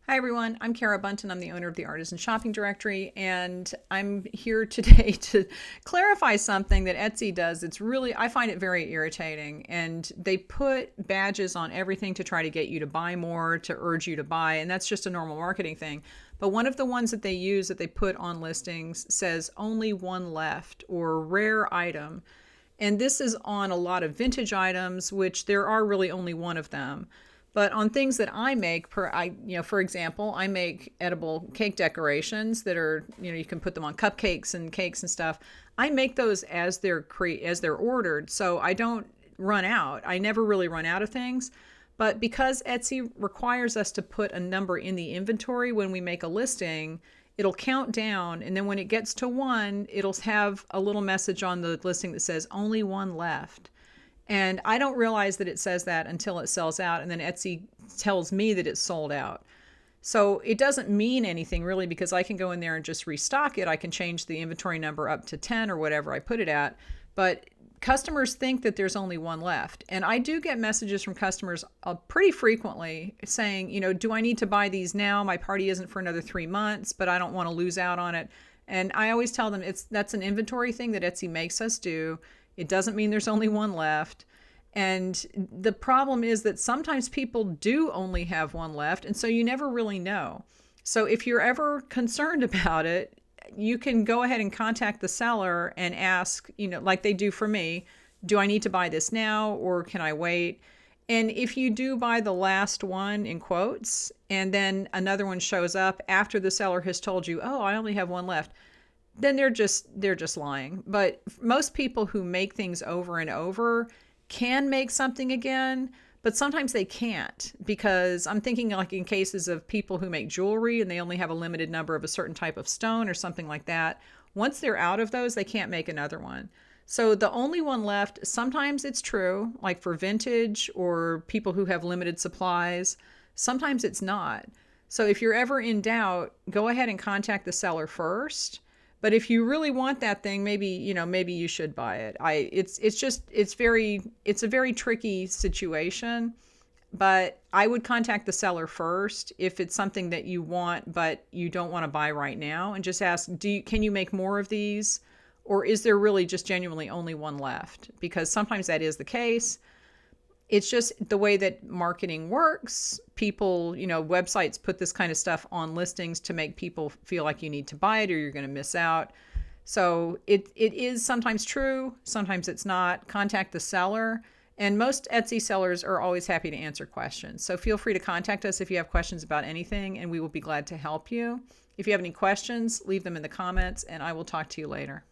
Hi everyone, I'm Kara Bunton. I'm the owner of the Artisan Shopping Directory, and I'm here today to clarify something that Etsy does. I find it very irritating. And they put badges on everything to try to get you to buy more, to urge you to buy, and that's just a normal marketing thing. But one of the ones that they use that they put on listings says only one left or rare item. And this is on a lot of vintage items, which there are really only one of them. But on things that I make, for example, I make edible cake decorations that are, you can put them on cupcakes and cakes and stuff. I make those as they're ordered, so I don't run out. I never really run out of things. But because Etsy requires us to put a number in the inventory when we make a listing, it'll count down, and then when it gets to one, it'll have a little message on the listing that says only one left. And I don't realize that it says that until it sells out, and then Etsy tells me that it's sold out. So it doesn't mean anything really, because I can go in there and just restock it. I can change the inventory number up to 10 or whatever I put it at. But customers think that there's only one left. And I do get messages from customers pretty frequently saying, do I need to buy these now? My party isn't for another 3 months, but I don't want to lose out on it. And I always tell them that's an inventory thing that Etsy makes us do. It doesn't mean there's only one left. And the problem is that sometimes people do only have one left, and so you never really know. So if you're ever concerned about it, you can go ahead and contact the seller and ask, like they do for me, do I need to buy this now or can I wait? And if you do buy the last one in quotes, and then another one shows up after the seller has told you, oh, I only have one left, then they're just lying. But most people who make things over and over can make something again, but sometimes they can't, because I'm thinking like in cases of people who make jewelry and they only have a limited number of a certain type of stone or something like that. Once they're out of those, they can't make another one. So the only one left, sometimes it's true, like for vintage or people who have limited supplies. Sometimes it's not. So if you're ever in doubt, go ahead and contact the seller first. But if you really want that thing, maybe you should buy it. It's a very tricky situation, but I would contact the seller first if it's something that you want but you don't want to buy right now, and just ask, can you make more of these, or is there really just genuinely only one left? Because sometimes that is the case. It's just the way that marketing works. People, websites put this kind of stuff on listings to make people feel like you need to buy it or you're going to miss out. So it is sometimes true, sometimes it's not. Contact the seller. And most Etsy sellers are always happy to answer questions. So feel free to contact us if you have questions about anything, and we will be glad to help you. If you have any questions, leave them in the comments, and I will talk to you later.